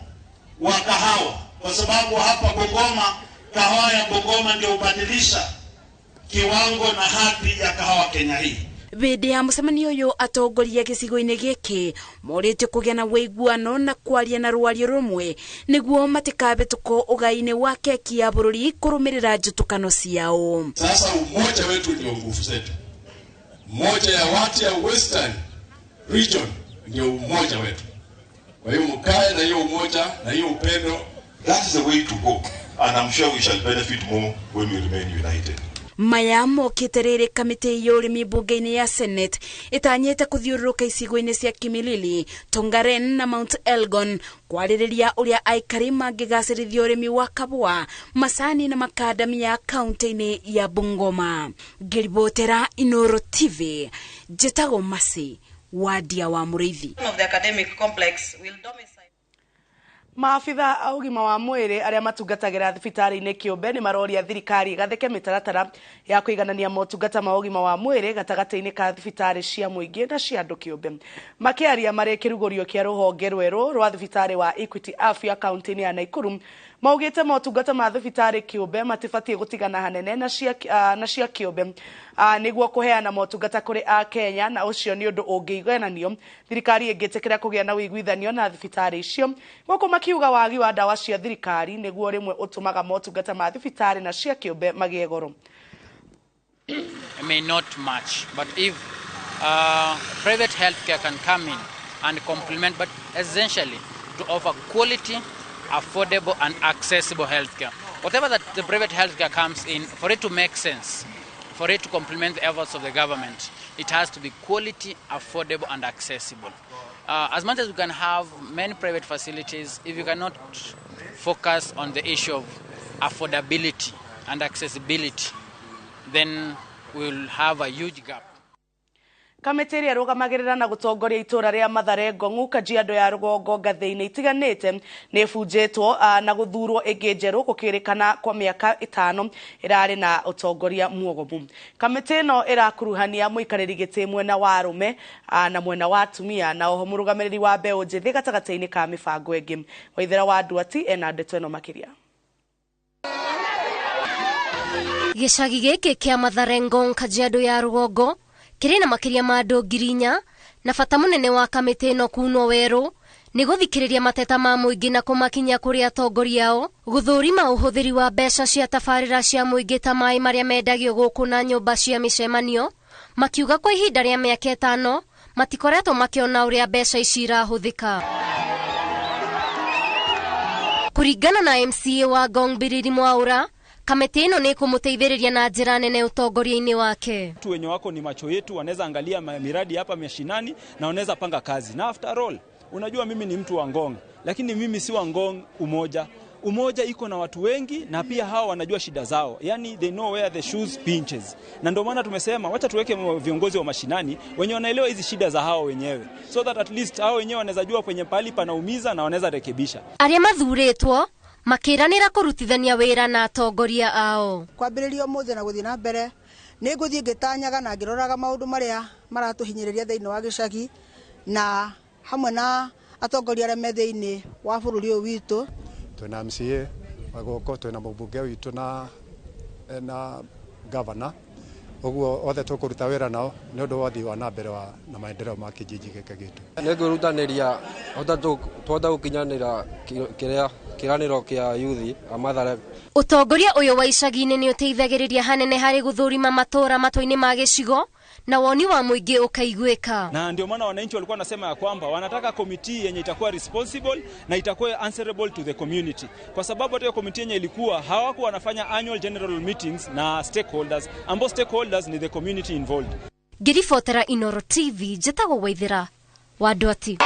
wa kahawa kwa sababu hapa Bungoma, kahawa ya Bungoma ndio ubadilisha kiwango na hadhi ya kahawa Kenya hii. Hĩndĩ ya mũcemanio ũyũ atongoria gĩcigo-inĩ gĩkĩ morĩtio kũgĩa na wĩiguano na kwaria na rwario rũmwe nĩguo matikabĩtũkwo ũgai-inĩ wa keki ya bũrũri kũrũmĩrĩra njũtũkano ciao. Sasa umoja wetu ndio nguvu zetu. Umoja ya watu ya Western region ndio umoja wetu. Kwa hiyo mkae na hiyo umoja na hiyo upendo. That is the way to go, and I'm sure we shall benefit more when we remain united. Maya mokĩte rĩrĩ kamĩtĩ ya ũrĩmi bunge-inĩ ya Senate ĩtanyĩte kũthiũrũrũka icigo-inĩ cia Kimilili, Tongaren na Mount Elgon kwarĩrĩria ũrĩa aikari mangĩgacĩrithia ũrĩmi wa kabũa, macani na makadamia kaunti-inĩ ya Bungoma. Ngĩribotera Inooro TV, njĩtagwo Masi Wadia wa Mũrĩithi. Of the academic complex will domicile. Maafitha a ũgima wa mwĩrĩ arĩa matungatagĩra thibitarĩ-inĩ kĩũmbe nĩ maroria thirikari gatheke mĩtaratara ya kũiganania motungata ma ũgima wa mwĩrĩ gatagatĩ-inĩ ka thibitarĩ cia mũingĩ na cia andũ kĩũmbe. Makĩaria marĩ kĩrugũrio kĩa rũhonge rwerũ rwa thibitarĩ wa Equity Afya kaunti-inĩ ya Nakuru, maugĩte motungata ma thibitarĩ kĩũmbe matibatiĩ gũtigana hanene na cia kĩũmbe nĩguo kũheana motungata kũrĩ a Kenya, na ũcio nĩ ũndũ ũngĩigananio thirikari ĩngĩtĩkĩra kũgĩa na ũiguithanio na thibitarĩ icio. Gũkũ makiuga wagi wa ndawa cia thirikari nĩguo rĩmwe ũtũmaga motungata ma thibitarĩ na cia kĩũmbe magĩe goro. I mean, not much, but if private healthcare can come in and complement, but essentially to offer quality, affordable and accessible healthcare. Whatever that the private healthcare comes in, for it to make sense, for it to complement the efforts of the government, it has to be quality, affordable and accessible. As much as we can have many private facilities, if you cannot focus on the issue of affordability and accessibility, then we'll have a huge gap. Kamiti ĩrĩa ĩrũgamagĩrĩra na gũtongoria itũra rĩa Mathare Ngong'u Kajiado ya rũgongo ngathĩ-inĩ itiganĩte nĩ ĩbunjĩtwo na gũthurwo ĩngĩ njerũ gũkĩrĩkana kwa mĩaka 5 ĩrarĩ na ũtongoria muogomu. Kamiti ĩno ĩrakuruhania mũikarĩri gĩtĩ mwena wa arũme na mwena wa atumia na oho mũrũgamĩrĩri wa mbeũ njĩthĩ gatagatĩ-inĩ ka mĩbango ĩngĩ. Waithera wa Nduati ena ndeto ĩno makĩria. Gĩcagi gĩkĩ kĩa Mathare Ngong'u Kajiado ya rũgongo kĩrĩ na makĩria ma andũ 4,000 na bata mũnene wa kamĩtĩ ĩno kunwo werũ nĩ gũthikĩrĩria mateta ma mũingĩ na kũmakinya kũrĩ atongoria ao, gũthũrima ũhũthĩri wa mbeca cia tabarĩra cia mũingĩ ta maĩ marĩa mendagio gũkũ na nyũmba cia mĩcemanio, makiuga kwa ihinda rĩa mĩaka 5 matikoretwo makĩona ũrĩa mbeca ici irahũthĩka. Kũringana na MCA wa Ngong Biriri Mwaura, kamiti ĩno nĩ kũmũteithĩrĩria na njĩra nene ũtongoria-inĩ wake. Watu wenye wako ni macho yetu, wanaweza angalia miradi hapa mashinani na wanaweza panga kazi. Na after all, unajua mimi ni mtu wa Ngong, lakini mimi si wa Ngong umoja. Umoja iko na watu wengi na pia hao wanajua shida zao. Yani they know where the shoes pinches. Na ndio maana tumesema wacha tuweke viongozi wa mashinani wenye wanaelewa hizi shida za hao wenyewe. So that at least hao wenyewe wanaweza jua kwenye pahali panaumiza na wanaweza rekebisha. Arĩa mathurĩtwo makiranira kurutithania wira na atongoria ao. Kwambĩrĩria ũmũthĩ na gũthiĩ na mbere nĩ ngũthiĩ ngĩtanyaga na ngĩroraga maũndũ marĩa maratũhinyĩrĩria thĩinĩ wa gĩcagi na hamwe na atongoria arĩa me thĩinĩ wa bũrũri ũyũ witũ. Twĩna MCA wagoko, twĩna mũmbunge witũ na governor, ũguo othe tũkũruta wĩra nao nĩ ũndũ wa ũthii wa na mbere na maendeleo ma kijiji gĩkĩ gitũ. Nĩ ngũrutanĩria twenda gũkinyanĩra kĩranĩro kĩa yuthi a Mathare. Ũtongoria ũyũ wa icagi-inĩ nĩ ũteithagĩrĩria hanene harĩ gũthũrima matũra matũ-inĩ ma gĩcigo na woni wa mũingĩ ũkaiguĩka. Na ndio maana wananchi walikuwa wanasema ya kwamba wanataka komiti yenye itakuwa responsible na itakuwa answerable to the community. Kwa sababu hata komiti yenye ilikuwa hawakuwa wanafanya annual general meetings na stakeholders, ambao stakeholders ni the community involved. Ngĩribotera Inoro TV, njĩtagwo Waithera wa Nduati.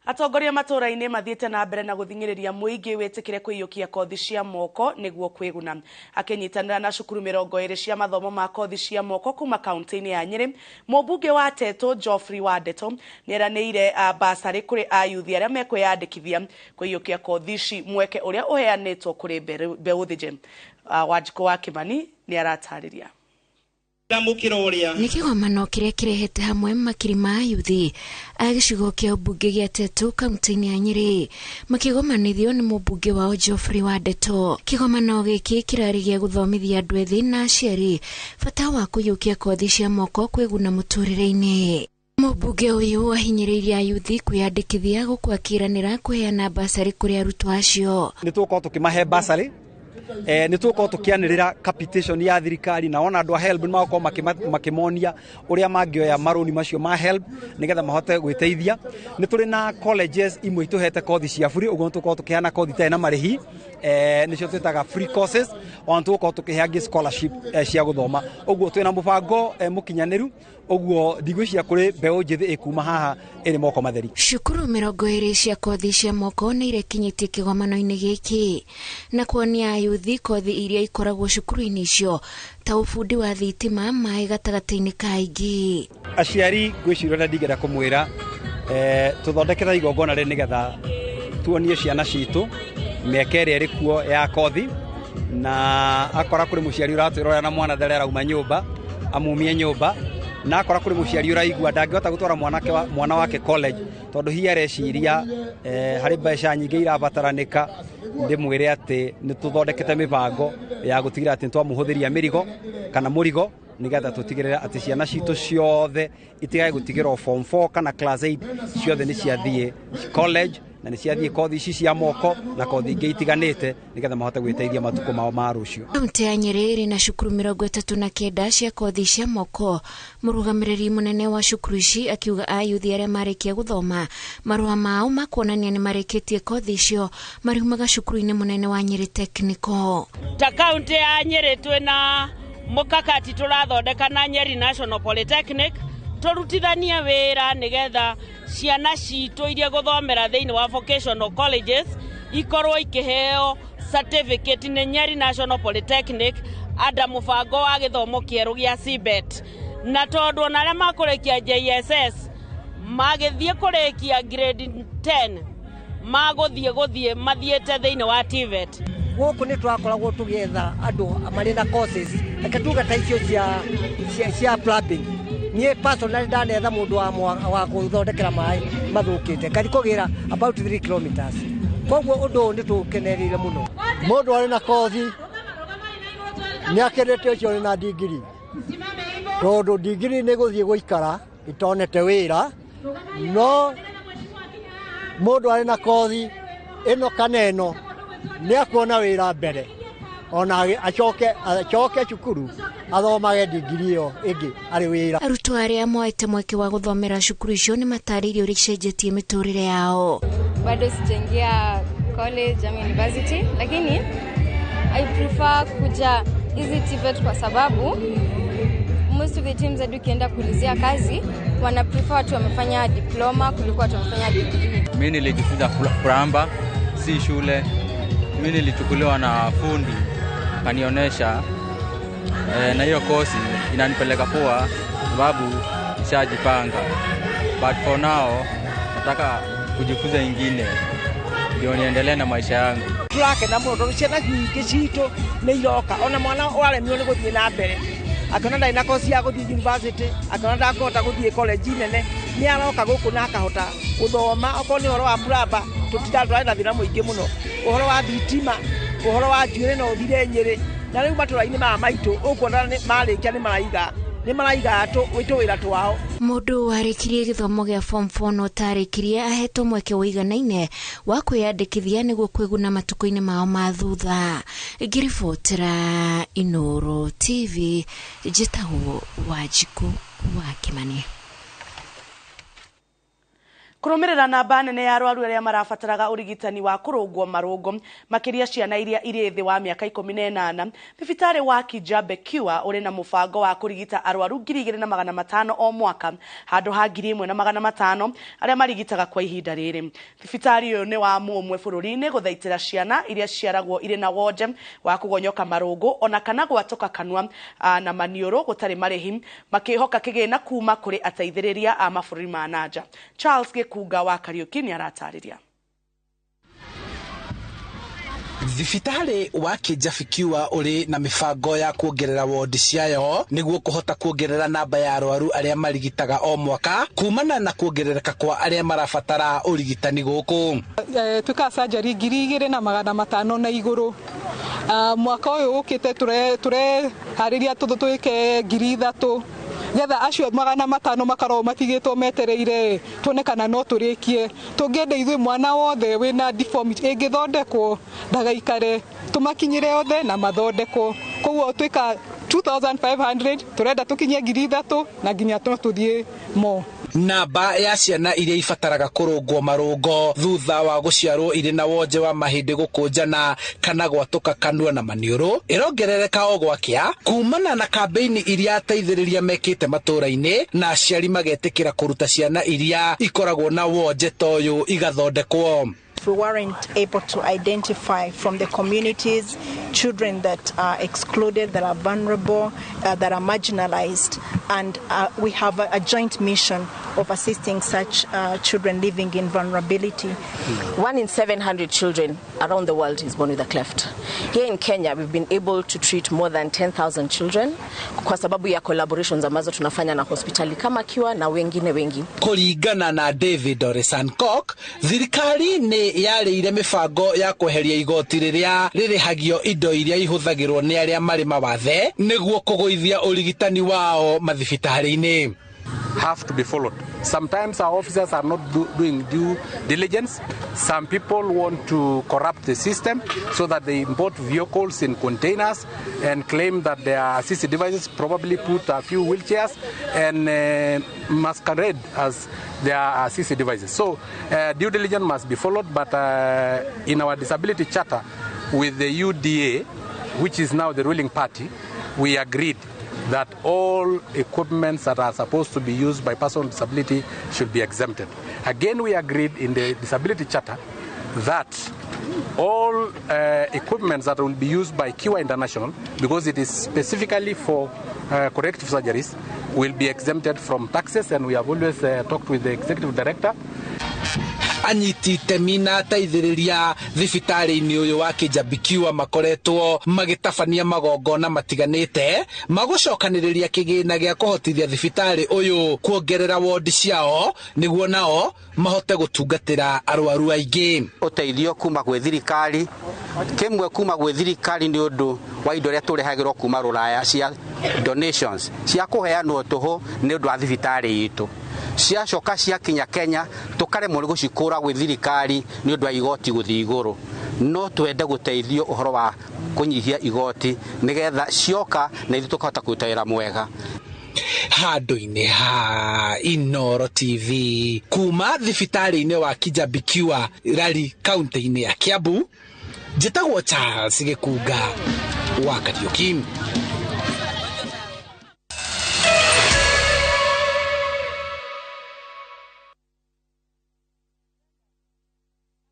Atongoria matũra-inĩ mathiĩte na mbere na gũthing'ĩrĩria mũingĩ wĩtĩkĩre kũiyũkia kothi cia moko nĩguo kwĩguna. Akĩnyitanĩra na cukuru 20 cia mathomo ma kothi cia moko kuma kaunti-inĩ ya Nyeri, mũmbunge wa Teto Geoffrey Wandeto nĩeranĩire basarĩ kũrĩ ayuthi arĩa mekwĩyandĩkithia kũiyũkia kothi ici, mweke ũrĩa ũheanĩtwo kũrĩ mbeũ njĩthĩ. Wanjikũ wa Kimani nĩ aratarĩria. Nĩ kĩgomano kĩrĩa kĩrehete hamwe makiri ma ayuthi a gĩcigo kĩa ũmbunge gĩa Teto kaunti-inĩ ya Nyeri, makĩgomanithio nĩ mũmbunge wao Geoffrey Wandeto. Kĩgomano gĩkĩ kĩrarĩ gĩa gũthomithia andũ ethĩ na aciari bata wa kũiyũkia kothi cia moko kwĩguna mũtũrĩre-inĩ. Mũmbunge ũyũ ahinyĩrĩirie ayuthi kwĩyandĩkithia gũkwakiranĩra kũheana basarĩ kũrĩ arutwo acio. Nĩ tũkorwo tũkĩmahe basarĩ, nĩ tũkorwo tũkĩanĩrĩra capitation ya thirikari na ona andũ a HELB nĩ magokorwo makĩmonia ũrĩa mangĩoya marũni macio ma HELB nĩgetha mahote gwĩteithia. Nĩ tũrĩ na colleges imwe itũhete kothi cia free, ũguo tũkorwo tũkĩheana kothi itarĩ na marĩhi, nĩcio twĩtaga free courses, ona tũkorwo tũkĩheanga scholarship cia gũthoma. Ũguo twĩna mũbango mũkinyanĩru, ũguo ndigwĩciria kũrĩ mbeũ njĩthĩ ĩkuma haha ĩrĩ moko matheri. Cukuru 20 cia kothi cia moko nĩ irekinyĩtie kĩgomano-inĩ gĩkĩ na kuonia ayuthi kothi iria ikoragwo cukuru-inĩ icio ta ũbundi wa thitima, maĩ gatagatĩ-inĩ ka aingĩ. Aciari ngwĩciria ũrĩa ndingĩenda kũmwĩra tũthondekera igongona rĩ nĩgetha tuonie ciana citũ mĩaka ĩrĩa ĩrĩ kuo ya kothi, na akora kũrĩ mũciari ũratwĩrora na mwana ndarĩ arauma nyũmba amumie nyũmba, na akora kũrĩ mũciari ũraigua ndangĩhota gũtwara mwana wake college tondũ hiya areciria harĩ mbeca nyingĩ irabataranĩka. Ndĩmwĩre atĩ nĩ tũthondekete mĩbango ya gũtigĩrĩra atĩ twamũhũthĩria mĩrigo kana mũrigo nĩgetha tũtigĩrĩre atĩ ciana citũ ciothe itigae gũtigĩrwo form 4 kana class 8 ciothe nĩ ciathiĩ college na nĩ ciathiĩ kothi ici cia moko na kothi ingĩ itiganĩte nĩgetha mahote gwĩteithia matukũ mao ma rũciũ. Kaunti ya Nyeri ĩrĩ na cukuru 39 cia kothi cia moko. Mũrũgamĩrĩri mũnene wa cukuru ici akiuga ayuthi arĩa marĩkia gũthoma marũa mao ma kuonania nĩ marĩkĩtie kothi icio mariumaga cukuru-inĩ mũnene wa Nyeri Technical. Ta kaunti ya Nyeri twĩna mũkakati tũrathondeka na Nyeri National Polytechnic torutithanie wira nigetha ciana citũ iria gũthomera thĩinĩ wa vocational colleges ikorwo ikĩheo certificate nĩ Nyeri National Polytechnic ada mũbango wa gĩthomo kĩerũ gĩa CBET, na tondũ ona arĩa makũrĩkia JSS magĩthiĩ kũrĩkia grade 10 magũthiĩ mathiĩte thĩinĩ wa TVET. Gũkũ nĩ twakoragwo tũgĩetha andũ marĩ na courses tuga ta icio cia plumbing. Niĩ personally ndanetha mũndũ wa gũthondekera maaĩ mathũkĩte ngari kũgĩra about 3 kilometers. Koguo ũndũ nĩ tũkenerire mũno. Mũndũ arĩ na kothi nĩ akenete ũcio arĩ na degree, tondũ degree nĩ gũthiĩ gũikara itonete wĩra, no mũndũ arĩ na kothi ĩno kaneno nĩ akuona wĩra mbere, ona acoke cukuru athomage degree ĩyo ĩngĩ arĩ wĩra. Arutwo arĩa moete mweke wa gũthomera cukuru icio nĩ matarĩirio ũrĩa icenjetie mĩtũrĩre yao. Bado sijaingia college ama university, lakini I prefer kuja hizi TVET kwa sababu most of the teams that ukienda kuulizia kazi wana prefer watu wamefanya diploma kuliko watu wamefanya degree. Mimi nilijifunza plumber, si shule. Mimi nilichukuliwa na fundi kanionyesha, na hiyo kosi inanipeleka poa sababu nishajipanga. But for now nataka kujifunza ingine ndio niendelee na maisha yangu. Tulake na mũndũ ciana nyingĩ citũ nĩ iroka, ona mwana waremio nĩ gũthiĩ na mbere, akona ndai na kosi ya gũthiĩ university, akona ndakota gũthiĩ college nene, nĩ aroka gũkũ na akahota gũthoma. Okorwo nĩ ũhoro wa plumber tũtithatũra na thĩna mũingĩ mũno, ũhoro wa thitima, ũhoro wa njuĩrĩ no thire Nyeri, na rĩu matũra-inĩ maya maitũ ũkuona marĩkia nĩ maraiga wĩtũ wĩra twao. Mũndũ warĩkirie gĩthomo gĩa form 4 no tarĩkirie ahetwo mweke ũiganaine wa kwĩyandĩkithia nĩguo kwĩguna matukũ-inĩ mao ma thutha. Ngĩribotera Inooro TV, njĩtagwo Wanjikũ wa Kĩmani. Kũrũmĩrĩra namba nene ya arwaru arĩa marabataraga ũrigitani wa kũrũngwo marũngo makĩria ciana iria irĩ thĩ wa mĩaka 18, thibitarĩ wa Kijabe Cure ũrĩ na mũbango wa kũrigita arwaru 2,500 o mwaka handũ ha 1,500 arĩa marigitaga kwa ihinda rĩrĩ. Thibitarĩ ũyũ nĩ wa mũmwe bũrũri-inĩ gũthaitĩra ciana iria ciaragwo irĩ na wonje wa kũgonyoka marũngo ona kana gwatoka kanua na maniũrũ gũtarĩ marĩhi, makĩhoka kĩgĩna kuma kũrĩ ateithĩrĩria a mabũrũri ma nanja. Charles Kuga wa Kariuki ni aratarĩria. Thibitarĩ wa Kijabe Cure ũrĩ na mĩbango ya kuongerera wodi ciayo nĩguo kũhota kuongerera namba ya arwaru arĩa marigitaga o mwaka kumana na kuongerereka kwa arĩa marabatara ũrigitani gũkũ. Twĩka surgery 2,500 na igũrũ. Mwaka ũyũ ũkĩte tũreharĩria twĩke 3,000 getha acio 500 makarwo matigĩtwo metereire tuone kana no tũrĩkie. Tũngĩenda ithuĩ mwana wothe wĩna deformity ĩngĩthondekwo ndagaikare, tũmakinyĩre othe na mathondekwo. Koguo twĩka 2,500 tũrenda tũkinyie 3,000 na nginya tũthiĩ mo. Namba ya ciana iria ibataraga kũrũngwo marũngo thutha wa gũciarwo irĩ na wonje wa mahĩndĩ gũkũnjana kana gwatũka kanua na maniũrũ ĩrongerereka o gwakĩa kumana na kambeini iria ateithĩrĩria mekĩte matũra-inĩ na aciari magetĩkĩra kũruta ciana iria ikoragwo na wonje ta ũyũ igathondekwo. We weren't able to identify from the communities children that are excluded, that are vulnerable, that are marginalized, and we have a joint mission of assisting such children living in vulnerability. 1 in 700 children around the world is born with a cleft. Here in Kenya, we've been able to treat more than 10,000 children kwa sababu ya collaborations ambazo tunafanya na hospitali kama Cure na wengine wengi. Kũringana na David Sancock, thirikari nĩ yarĩire mĩbango ya kweheria igoti rĩrĩa rĩrĩhagio indo iria ihũthagĩrwo nĩ arĩa marĩ mawathe nĩguo kũgũithia ũrigitani wao mathibitarĩ-inĩ. Have to be followed. Sometimes our officers are not doing due diligence. Some people want to corrupt the system so that they import vehicles in containers and claim that they are assistive devices, probably put a few wheelchairs and masquerade as they are assistive devices. So due diligence must be followed, but in our disability charter with the UDA, which is now the ruling party, we agreed that all equipments that are supposed to be used by persons with disability should be exempted. Again, we agreed in the Disability Charter that all equipments that will be used by Kiwa International, because it is specifically for corrective surgeries, will be exempted from taxes, and we have always talked with the executive director. Anyiti itemi na ateithĩrĩria thibitarĩ-inĩ ũyũ wa Kijabikiwa makoretwo magĩtabania magongona matiganĩte magũcokanĩrĩria kĩgĩna gĩa kũhotithia thibitarĩ ũyũ kuongerera wodi ciao nĩguo nao mahote gũtungatĩra arwaru aingĩ. Ũteithio kuma gwĩ thirikari, kĩmwe kuma gwĩ thirikari nĩ ũndũ wa indo iria tũrehagĩrwo kuma Rũraya cia donations cia kũheanwo tũhũ nĩ ũndũ wa thibitarĩ itũ. Ciacoka ciakinya Kenya tukaremwo nĩ gũcikũra gwĩ thirikari nĩ ũndũ wa igoti gũthiĩ igũrũ. No twende gũteithio ũhoro wa kũnyihia igoti nĩgetha cioka na ithuĩ tũkahota kũruta wĩra mwega. Handũ-inĩ ha Inoro TV kuma thibitarĩ-inĩ wa Kijabikiwa Rari kaunti-inĩ ya Kiambu, njĩtagwo Charles Gĩkunga wa Kariũki.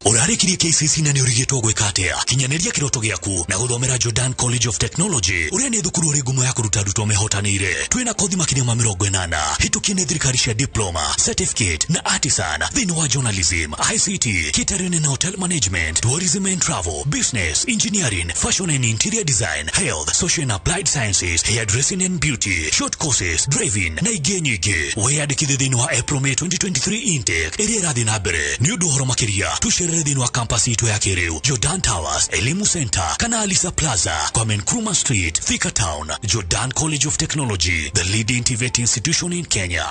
Urarikirie KCC na ni urigitwo gwika atia kinyaneria kiroto giaku na guthomera Jordan College of Technology uria ni thukuru uri ngumo ya kuruta arutwo mehotanire. Twina kothi makiria ma 80 hitukie ni thirikari cia diploma, certificate na artisan thini wa journalism, ICT, catering and hotel management, tourism and travel, business, engineering, fashion and interior design, health, social and applied sciences, hairdressing and beauty, short courses, driving na ingĩ nyingĩ. Weyandĩkithie thini wa April May 2023 intake ĩrĩa ĩrathiĩ na mbere. Nĩ ũndũ ũhoro makĩria tucerere thini wa campus itu ya Kiriu, Jordan Towers, Elimu Center, kana Alisa Plaza, Kwame Nkrumah Street, Thika Town. Jordan College of Technology, the leading TVET institution in Kenya.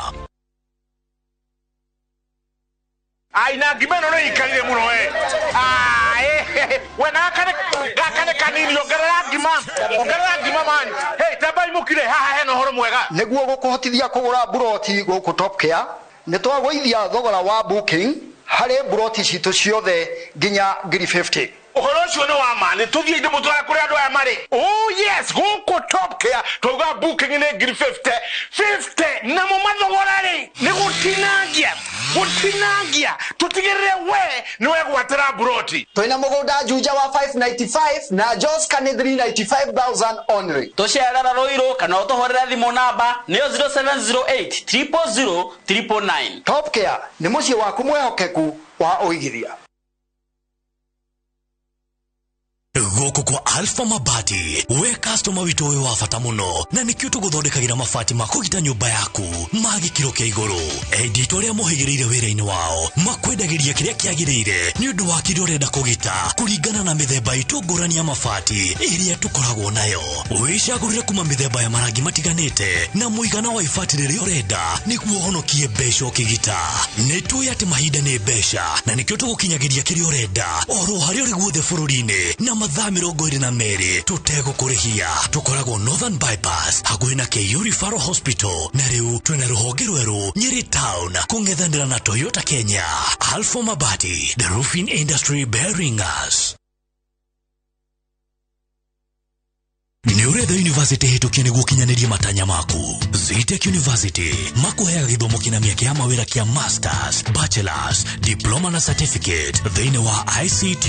Aina gimeno no ikalile muno wena kane kanini ongerera gima man. Hey, tabai mukire haha heno horo mwega. Nĩguo gũkũhotithia kũgũra buroti gũkũ Top Care, nĩtwagũithia thogora wa booking harĩ buroti citũ ciothe nginya 50. Uhoro ucio ni wa ma, ni tuthie inde mutwara kuri andu aya mari. Oh yes, gũkũ Top Care tauga booking ni 50 na mo mathogora ri ni gutinagia tutigirire we ni we gwatira buroti. Twina mũgũnda Juja wa 595 na Jos Kane 395,000 only. Tosherera Roiro kana utohorera thimo namba ni 0708 000 999. Top Care ni muciĩ waku mwehokeku wa uigithia. Gũkũ kwa Alpha Mabati, we customer witu we wa bata muno na nikio tuguthondekagira mabati ma kũgita nyũmba yaku ma gĩkĩro kĩa igũrũ. Edit ũrĩa mohĩgĩrĩire wĩra-inĩ wao makwendagĩria kĩrĩa kĩagĩrĩire nĩ ũndũ wa kĩrĩa ũrenda kũgita kũringana na mĩthemba itũ ngũrani ya mabati ĩrĩa tũkoragwo nayo. Wĩcagũrĩre kuma mĩthemba ya marangi matiganĩte na mũigana wa ibati rĩrĩa ũrenda nĩguo ũhonokie mbeca ũkĩgita. Nĩtũĩ atĩ mahinda nĩ mbeca na nikio tũgũkinyagĩria kĩrĩa ũrenda oro harĩa ũrĩ guothe bũrũri-inĩ na mathaa 22 tutegũkũrĩhia. Tukoragwo Northern Bypass hakuhĩ na KU Referral Hospital na rĩu twĩna rũhonge rwerũ Nyeri Town kũng'ethanĩra na Toyota Kenya. Alpha Mabati, the roofing industry bearing us. Nĩ ũretha university hĩtũkie nĩguo kinyanĩrie matanya maku. Zitec University makuheaga gĩthomo kĩna mĩaka ya mawĩra kĩa masters, bachelors, diploma na certificate thĩinĩ wa ICT,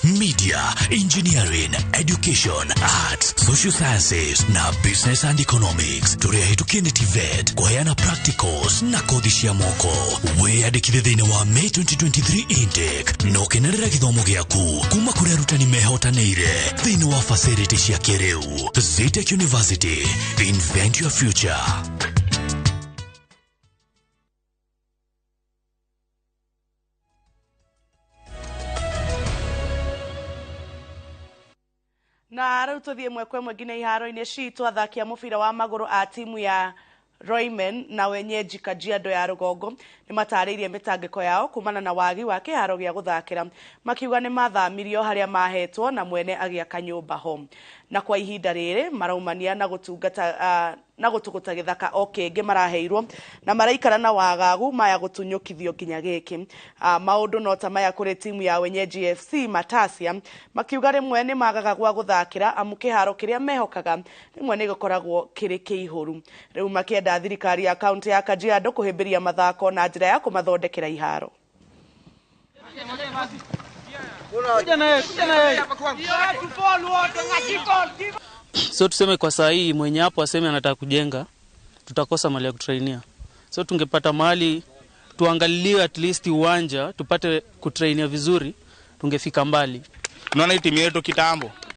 media, engineering, education, arts, social sciences na business and economics. Tũrĩa hĩtũkie nĩ TVET kũheana practicals na kothi cia moko. Weyandĩkithie thĩinĩ wa May 2023 intake na ũkenerera gĩthomo gĩaku kuma kũrĩ arutani mehotanĩire thĩinĩ wa facility cia kĩrĩu. Zitec University, invent your future. Na rĩu tũthiĩ mwekwe mwingine iharo-inĩ citũ athaki a mũbira wa magũrũ a timu ya Roymen na wenyeji Kajiado ya Rũgongo nĩ matarĩirie mĩtangĩko yao kumana na wagi wa kĩharo gĩa gũthakĩra, makiuga nĩ mathamirio harĩa mahetwo na mwene agĩaka nyũmba ho, na kwa ihinda rĩrĩ maraumania na gũtungata na gutuguta githaka okenge maraheirwo na maraikara na wagagu maya gutunyukithio kinya giki maundu no ta maya kuri timu ya wenyeji FC Matasia makiuga rimwe ni magaga gwa guthakira amu kiharo kiria mehokaga rimwe ni gukoragwo kiri kiihuru riu makienda thirikari ya kaunti ya Kajiado kuhimbiria mathako na njira ya kumathondekera iharo. So tuseme kwa saa hii mwenye hapo aseme anataka kujenga, tutakosa mahali ya kutrainia. So tungepata mahali tuangaliwe at least uwanja tupate kutrainia vizuri, tungefika mbali. Tunaona hii timu yetu kitambo